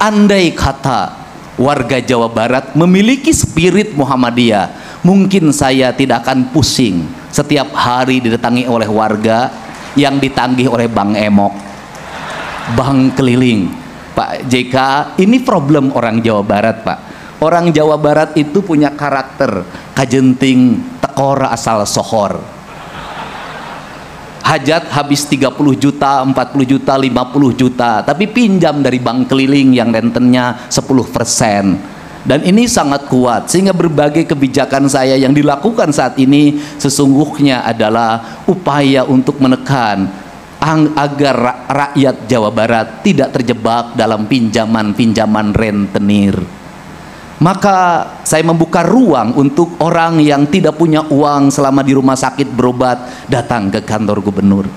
Andai kata warga Jawa Barat memiliki spirit Muhammadiyah, mungkin saya tidak akan pusing setiap hari didatangi oleh warga yang ditagih oleh Bang Emok, Bang keliling. Pak JK, ini problem orang Jawa Barat, Pak. Orang Jawa Barat itu punya karakter kajenting tekor asal sohor. Hajat habis 30 juta, 40 juta, 50 juta, tapi pinjam dari bank keliling yang rentennya 10%. Dan ini sangat kuat, sehingga berbagai kebijakan saya yang dilakukan saat ini sesungguhnya adalah upaya untuk menekan agar rakyat Jawa Barat tidak terjebak dalam pinjaman-pinjaman rentenir. Maka saya membuka ruang untuk orang yang tidak punya uang selama di rumah sakit berobat, datang ke kantor gubernur.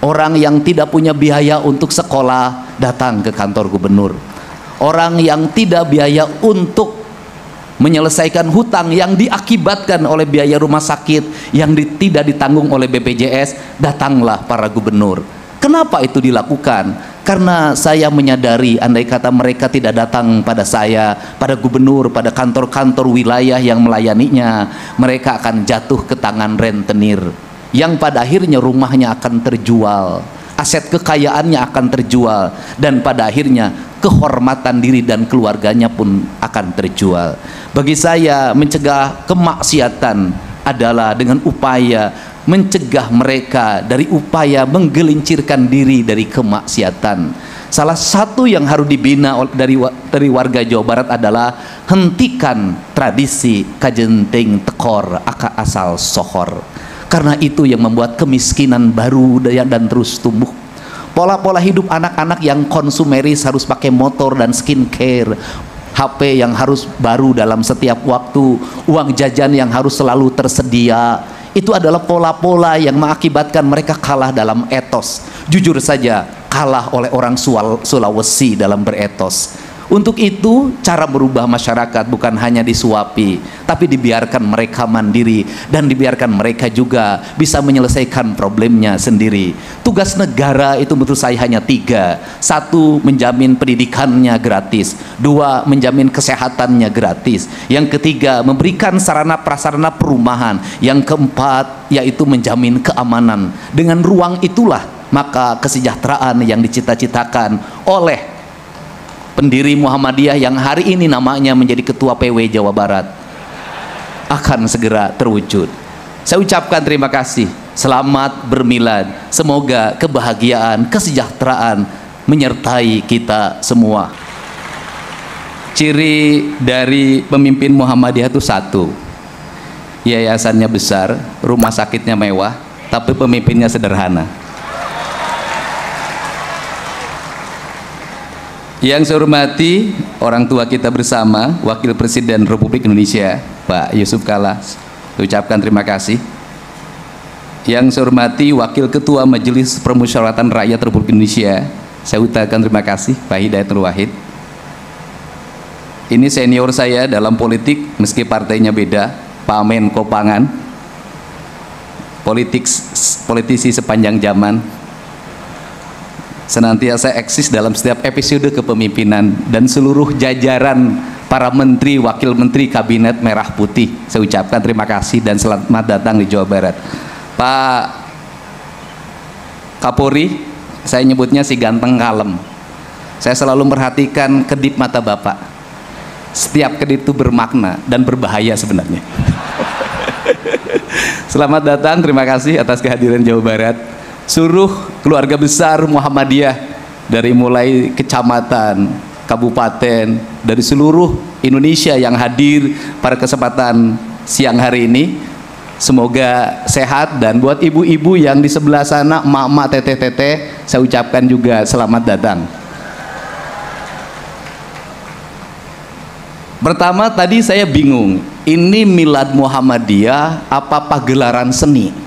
Orang yang tidak punya biaya untuk sekolah, datang ke kantor gubernur. Orang yang tidak biaya untuk menyelesaikan hutang yang diakibatkan oleh biaya rumah sakit yang tidak ditanggung oleh BPJS, datanglah para gubernur. Kenapa itu dilakukan? Karena saya menyadari andai kata mereka tidak datang pada saya, pada gubernur, pada kantor-kantor wilayah yang melayaninya, mereka akan jatuh ke tangan rentenir yang pada akhirnya rumahnya akan terjual, aset kekayaannya akan terjual, dan pada akhirnya kehormatan diri dan keluarganya pun akan terjual. Bagi saya, mencegah kemaksiatan adalah dengan upaya mencegah mereka dari upaya menggelincirkan diri dari kemaksiatan. Salah satu yang harus dibina dari warga Jawa Barat adalah hentikan tradisi kajenting tekor asal sohor, karena itu yang membuat kemiskinan baru dan terus tumbuh. Pola-pola hidup anak-anak yang konsumeris, harus pakai motor dan skincare, HP yang harus baru dalam setiap waktu, uang jajan yang harus selalu tersedia, itu adalah pola-pola yang mengakibatkan mereka kalah dalam etos. Jujur saja, kalah oleh orang Sulawesi dalam beretos. Untuk itu, cara merubah masyarakat bukan hanya disuapi, tapi dibiarkan mereka mandiri dan dibiarkan mereka juga bisa menyelesaikan problemnya sendiri. Tugas negara itu menurut saya hanya 3. 1, menjamin pendidikannya gratis. 2, menjamin kesehatannya gratis. Yang ketiga, memberikan sarana prasarana perumahan. Yang keempat, yaitu menjamin keamanan. Dengan ruang itulah maka kesejahteraan yang dicita-citakan oleh pendiri Muhammadiyah yang hari ini namanya menjadi Ketua PW Jawa Barat akan segera terwujud. Saya ucapkan terima kasih, selamat bermilad, semoga kebahagiaan, kesejahteraan menyertai kita semua. Ciri dari pemimpin Muhammadiyah itu 1, yayasannya besar, rumah sakitnya mewah, tapi pemimpinnya sederhana. Yang saya hormati orang tua kita bersama, Wakil Presiden Republik Indonesia Pak Yusuf Kalla, ucapkan terima kasih. Yang saya hormati Wakil Ketua Majelis Permusyawaratan Rakyat Republik Indonesia, saya ucapkan terima kasih Pak Hidayat Nur Wahid. Ini senior saya dalam politik meski partainya beda, Pak Menko Pangan, politisi sepanjang zaman, senantiasa eksis dalam setiap episode kepemimpinan, dan seluruh jajaran para menteri, wakil menteri kabinet merah putih, saya ucapkan terima kasih dan selamat datang di Jawa Barat. Pak Kapolri, saya nyebutnya si ganteng kalem. Saya selalu memperhatikan kedip mata Bapak. Setiap kedip itu bermakna dan berbahaya sebenarnya. Selamat datang, terima kasih atas kehadiran Jawa Barat. Seluruh keluarga besar Muhammadiyah dari mulai kecamatan, kabupaten, dari seluruh Indonesia yang hadir pada kesempatan siang hari ini, semoga sehat. Dan buat ibu-ibu yang di sebelah sana, emak-emak, teteh-teteh, saya ucapkan juga selamat datang. Pertama, tadi saya bingung, ini Milad Muhammadiyah apa pagelaran seni?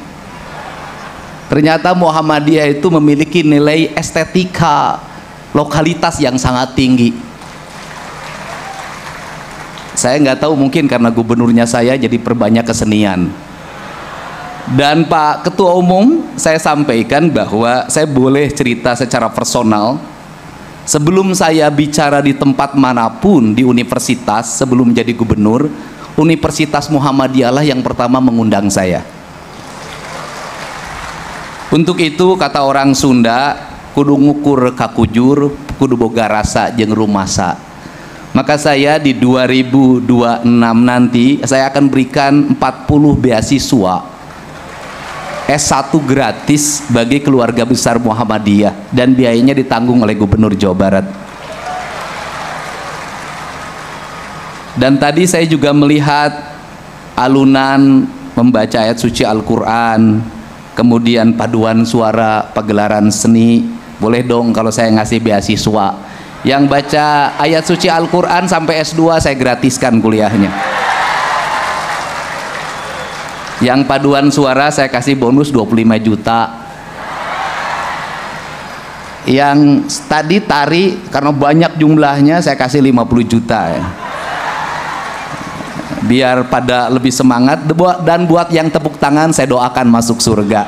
Ternyata Muhammadiyah itu memiliki nilai estetika lokalitas yang sangat tinggi. Saya nggak tahu, mungkin karena gubernurnya saya jadi perbanyak kesenian. Dan Pak Ketua Umum, saya sampaikan bahwa saya boleh cerita secara personal. Sebelum saya bicara di tempat manapun di universitas, sebelum jadi gubernur, Universitas Muhammadiyah lah yang pertama mengundang saya. Untuk itu kata orang Sunda, kudu ngukur kakujur, kudu boga rasa jeung rumasa. Maka saya di 2026 nanti saya akan berikan 40 beasiswa S1 gratis bagi keluarga besar Muhammadiyah dan biayanya ditanggung oleh Gubernur Jawa Barat. Dan tadi saya juga melihat alunan membaca ayat suci Al-Quran, kemudian paduan suara, pagelaran seni. Boleh dong kalau saya ngasih beasiswa. Yang baca ayat suci Al-Quran sampai S2 saya gratiskan kuliahnya. Yang paduan suara saya kasih bonus 25 juta. Yang tadi tari karena banyak jumlahnya saya kasih 50 juta ya. Biar pada lebih semangat. Dan buat yang tepuk tangan saya doakan masuk surga.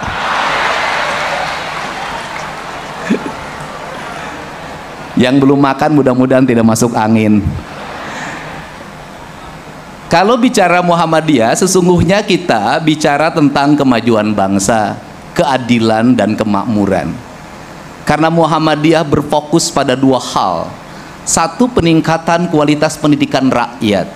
Yang belum makan mudah-mudahan tidak masuk angin. Kalau bicara Muhammadiyah, sesungguhnya kita bicara tentang kemajuan bangsa, keadilan dan kemakmuran. Karena Muhammadiyah berfokus pada dua hal. Satu, peningkatan kualitas pendidikan rakyat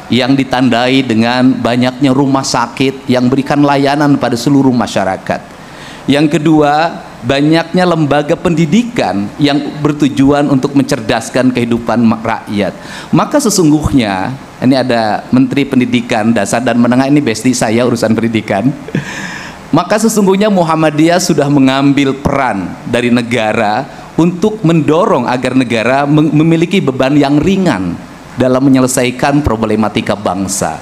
yang ditandai dengan banyaknya rumah sakit yang berikan layanan pada seluruh masyarakat. Yang kedua, banyaknya lembaga pendidikan yang bertujuan untuk mencerdaskan kehidupan rakyat. Maka sesungguhnya, ini ada Menteri Pendidikan Dasar dan Menengah, ini bestie saya urusan pendidikan. Maka sesungguhnya Muhammadiyah sudah mengambil peran dari negara untuk mendorong agar negara memiliki beban yang ringan dalam menyelesaikan problematika bangsa.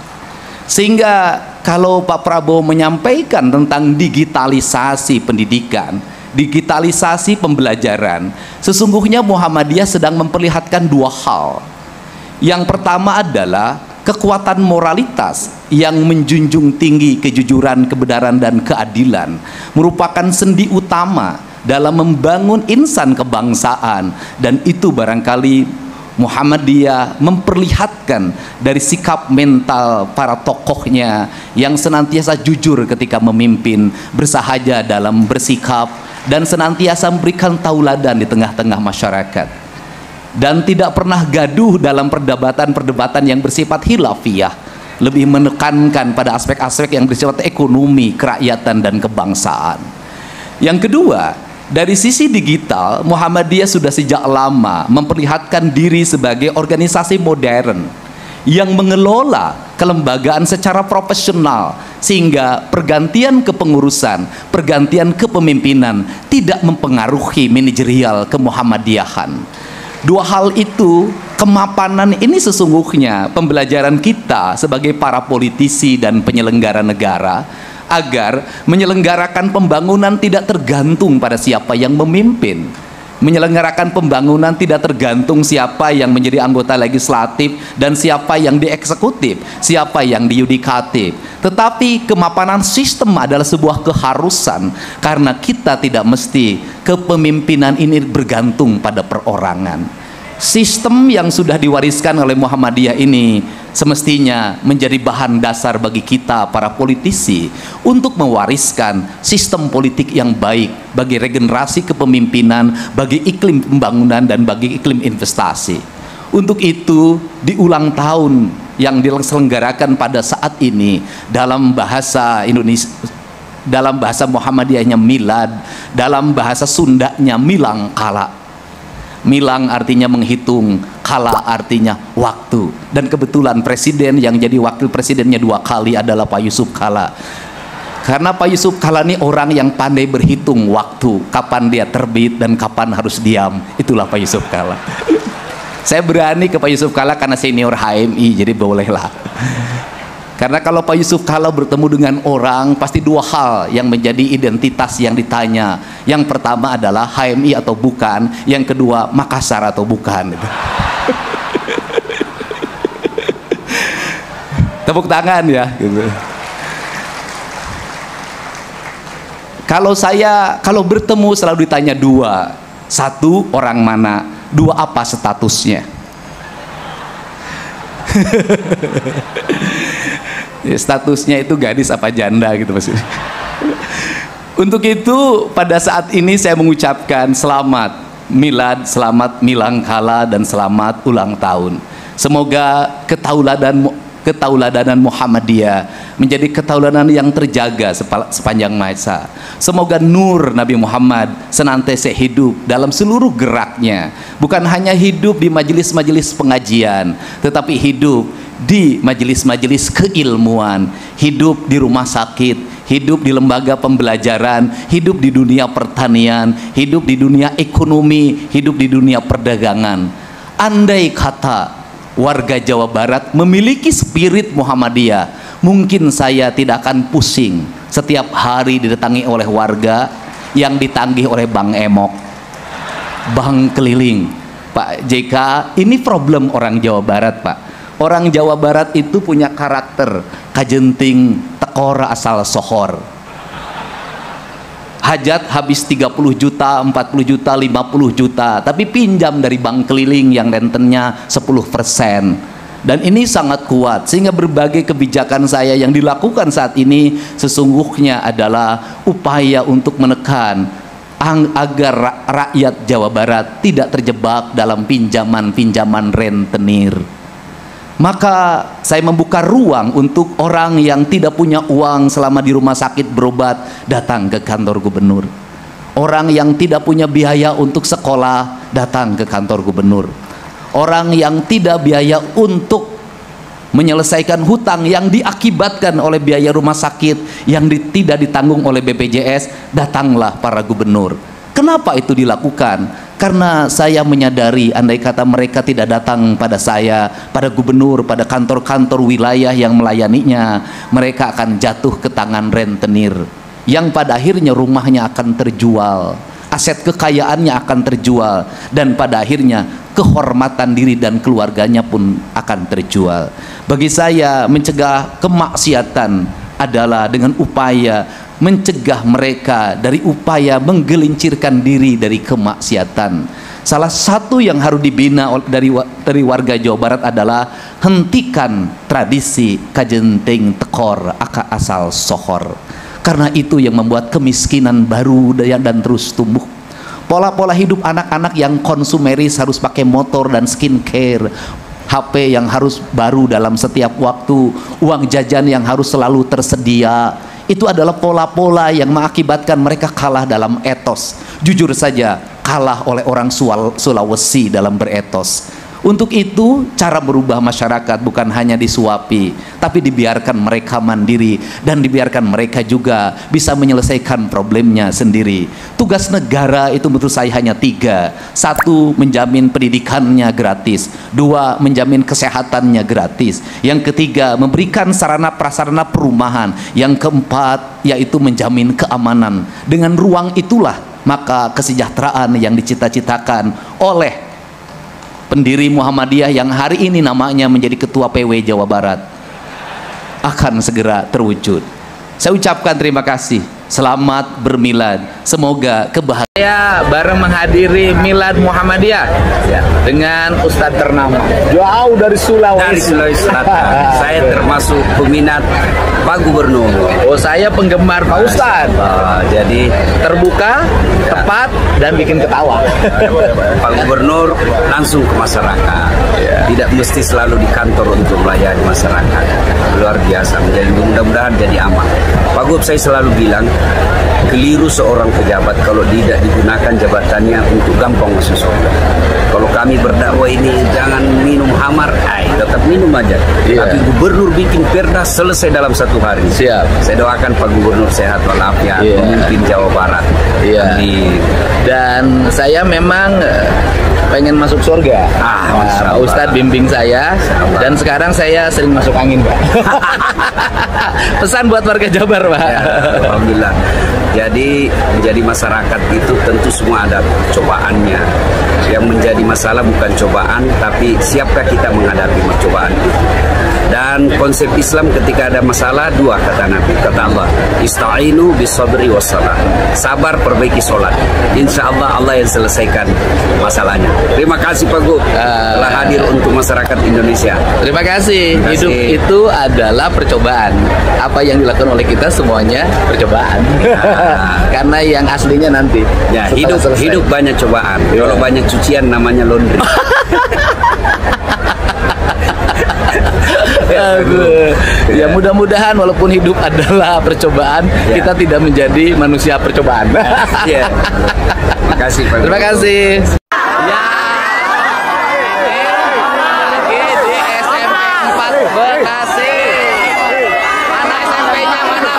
Sehingga kalau Pak Prabowo menyampaikan tentang digitalisasi pendidikan, digitalisasi pembelajaran, sesungguhnya Muhammadiyah sedang memperlihatkan dua hal. Yang pertama adalah kekuatan moralitas yang menjunjung tinggi kejujuran, kebenaran dan keadilan merupakan sendi utama dalam membangun insan kebangsaan, dan itu barangkali Muhammadiyah memperlihatkan dari sikap mental para tokohnya yang senantiasa jujur ketika memimpin, bersahaja dalam bersikap, dan senantiasa memberikan tauladan di tengah-tengah masyarakat, dan tidak pernah gaduh dalam perdebatan-perdebatan yang bersifat khilafiyah, lebih menekankan pada aspek-aspek yang bersifat ekonomi, kerakyatan dan kebangsaan. Yang kedua, dari sisi digital, Muhammadiyah sudah sejak lama memperlihatkan diri sebagai organisasi modern yang mengelola kelembagaan secara profesional, sehingga pergantian kepengurusan, pergantian kepemimpinan tidak mempengaruhi manajerial kemuhammadiyahan. Dua hal itu, kemapanan ini sesungguhnya pembelajaran kita sebagai para politisi dan penyelenggara negara, agar menyelenggarakan pembangunan tidak tergantung pada siapa yang memimpin, menyelenggarakan pembangunan tidak tergantung siapa yang menjadi anggota legislatif dan siapa yang dieksekutif, siapa yang diyudikatif. Tetapi kemapanan sistem adalah sebuah keharusan, karena kita tidak mesti kepemimpinan ini bergantung pada perorangan. Sistem yang sudah diwariskan oleh Muhammadiyah ini semestinya menjadi bahan dasar bagi kita para politisi untuk mewariskan sistem politik yang baik bagi regenerasi kepemimpinan, bagi iklim pembangunan dan bagi iklim investasi. Untuk itu, di ulang tahun yang diselenggarakan pada saat ini dalam bahasa Indonesia, dalam bahasa Muhammadiyahnya milad, dalam bahasa Sundanya milang kala. Milang artinya menghitung, kala artinya waktu, dan kebetulan presiden yang jadi wakil presidennya 2 kali adalah Pak Yusuf Kalla. Karena Pak Yusuf Kalla ini orang yang pandai berhitung waktu, kapan dia terbit dan kapan harus diam, itulah Pak Yusuf Kalla. Saya berani ke Pak Yusuf Kalla karena senior HMI, jadi bolehlah. Karena kalau Pak Yusuf Kalla bertemu dengan orang, pasti 2 hal yang menjadi identitas yang ditanya. Yang pertama adalah HMI atau bukan, yang kedua Makassar atau bukan. Tepuk tangan ya. Gitu. Kalau bertemu selalu ditanya 2. 1, orang mana? Dua apa statusnya? Statusnya itu gadis apa janda gitu maksudnya. Untuk itu pada saat ini saya mengucapkan selamat milad, selamat milangkala, dan selamat ulang tahun. Semoga ketauladanan Muhammadiyah menjadi ketauladan yang terjaga sepanjang masa. Semoga nur Nabi Muhammad senantiasa hidup dalam seluruh geraknya, bukan hanya hidup di majelis-majelis pengajian, tetapi hidup di majelis-majelis keilmuan, hidup di rumah sakit, hidup di lembaga pembelajaran, hidup di dunia pertanian, hidup di dunia ekonomi, hidup di dunia perdagangan. Andai kata warga Jawa Barat memiliki spirit Muhammadiyah, mungkin saya tidak akan pusing setiap hari didatangi oleh warga yang ditagih oleh Bang Emok, Bang Keliling. Pak JK, ini problem orang Jawa Barat, Pak. Orang Jawa Barat itu punya karakter kajenting tekor asal sohor. Hajat habis 30 juta, 40 juta, 50 juta, tapi pinjam dari bank keliling yang rentennya 10%. Dan ini sangat kuat, sehingga berbagai kebijakan saya yang dilakukan saat ini sesungguhnya adalah upaya untuk menekan agar rakyat Jawa Barat tidak terjebak dalam pinjaman-pinjaman rentenir. Maka saya membuka ruang untuk orang yang tidak punya uang selama di rumah sakit berobat, datang ke kantor gubernur. Orang yang tidak punya biaya untuk sekolah, datang ke kantor gubernur. Orang yang tidak biaya untuk menyelesaikan hutang yang diakibatkan oleh biaya rumah sakit yang tidak ditanggung oleh BPJS, datanglah para gubernur. Kenapa itu dilakukan? Karena saya menyadari andai kata mereka tidak datang pada saya, pada gubernur, pada kantor-kantor wilayah yang melayaninya, mereka akan jatuh ke tangan rentenir yang pada akhirnya rumahnya akan terjual, aset kekayaannya akan terjual, dan pada akhirnya kehormatan diri dan keluarganya pun akan terjual. Bagi saya, mencegah kemaksiatan adalah dengan upaya mencegah mereka dari upaya menggelincirkan diri dari kemaksiatan. Salah satu yang harus dibina dari warga Jawa Barat adalah hentikan tradisi kajenting tekor aka asal sohor, karena itu yang membuat kemiskinan baru dan terus tumbuh. Pola-pola hidup anak-anak yang konsumeris, harus pakai motor dan skincare, HP yang harus baru dalam setiap waktu, uang jajan yang harus selalu tersedia, itu adalah pola-pola yang mengakibatkan mereka kalah dalam etos. Jujur saja, kalah oleh orang Sulawesi dalam beretos. Untuk itu, cara merubah masyarakat bukan hanya disuapi, tapi dibiarkan mereka mandiri, dan dibiarkan mereka juga bisa menyelesaikan problemnya sendiri. Tugas negara itu menurut saya hanya 3. 1, menjamin pendidikannya gratis. 2, menjamin kesehatannya gratis. Yang ketiga, memberikan sarana prasarana perumahan. Yang keempat, yaitu menjamin keamanan. Dengan ruang itulah maka kesejahteraan yang dicita-citakan oleh pendiri Muhammadiyah yang hari ini namanya menjadi Ketua PW Jawa Barat akan segera terwujud. Saya ucapkan terima kasih. Selamat bermilad. Semoga kebahagiaan. Saya bareng menghadiri milad Muhammadiyah ya, dengan Ustadz ternama jauh dari Sulawesi. Saya termasuk peminat Pak Gubernur. Oh, saya penggemar Pak Ustadz. Jadi terbuka, tepat, dan bikin ketawa. Pak Gubernur langsung ke masyarakat, tidak mesti selalu di kantor untuk melayani masyarakat. Luar biasa, menjadi mudah-mudahan jadi aman. Pak Gub, saya selalu bilang keliru seorang pejabat kalau tidak digunakan jabatannya untuk gampang masuk surga. Kalau kami berdakwah ini jangan minum hamar, tetap minum aja. Tapi gubernur bikin perda selesai dalam 1 hari. Siap. Saya doakan Pak Gubernur sehat walafiat, memimpin Jawa Barat. Dan saya memang pengen masuk surga. Pak Ustadz bimbing saya, dan sekarang saya sering masuk angin, Pak. Pesan buat warga Jabar, Pak. Ya, alhamdulillah. Jadi menjadi masyarakat itu tentu semua ada cobaannya. Yang menjadi masalah bukan cobaan, tapi siapkah kita menghadapi cobaan itu. Dan konsep Islam ketika ada masalah dua, kata Nabi, kata Allah, ista'inu bisabri wassalah. Sabar, perbaiki sholat. Insya Allah Allah yang selesaikan masalahnya. Terima kasih Pak Gub telah hadir untuk masyarakat Indonesia. Terima kasih. Terima kasih. Hidup itu adalah percobaan. Apa yang dilakukan oleh kita semuanya percobaan. Karena yang aslinya nanti. Ya, setelah selesai. hidup banyak cobaan. Kalau banyak cucian namanya laundry. Ya mudah-mudahan walaupun hidup adalah percobaan, kita tidak menjadi manusia percobaan. Ya. Terima kasih Pak. Terima kasih. Ya. Lagi di SMP 4 Bekasi. Mana SMP-nya mana?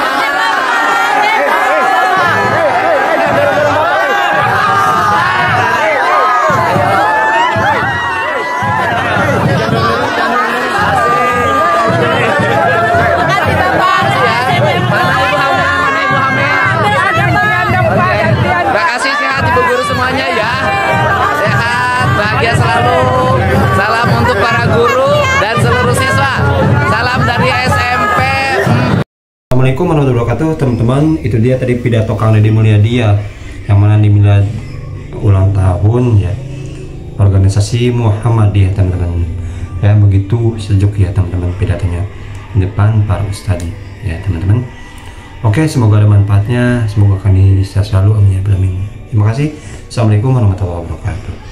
Terima kasih, sehat Ibu guru semuanya ya. Sehat, bahagia selalu. Salam untuk para guru dan seluruh siswa. Salam dari SMP. Assalamualaikum warahmatullahi wabarakatuh, teman-teman. Itu dia tadi pidato Kang Deddy Mulyadi ya, yang mana di milad ulang tahun ya organisasi Muhammadiyah, teman-teman. Ya, begitu sejuk ya teman-teman pidatonya di depan para ustadz ya teman-teman. Oke, semoga ada manfaatnya, semoga kami bisa selalu amin ya. Terima kasih. Assalamualaikum warahmatullahi wabarakatuh.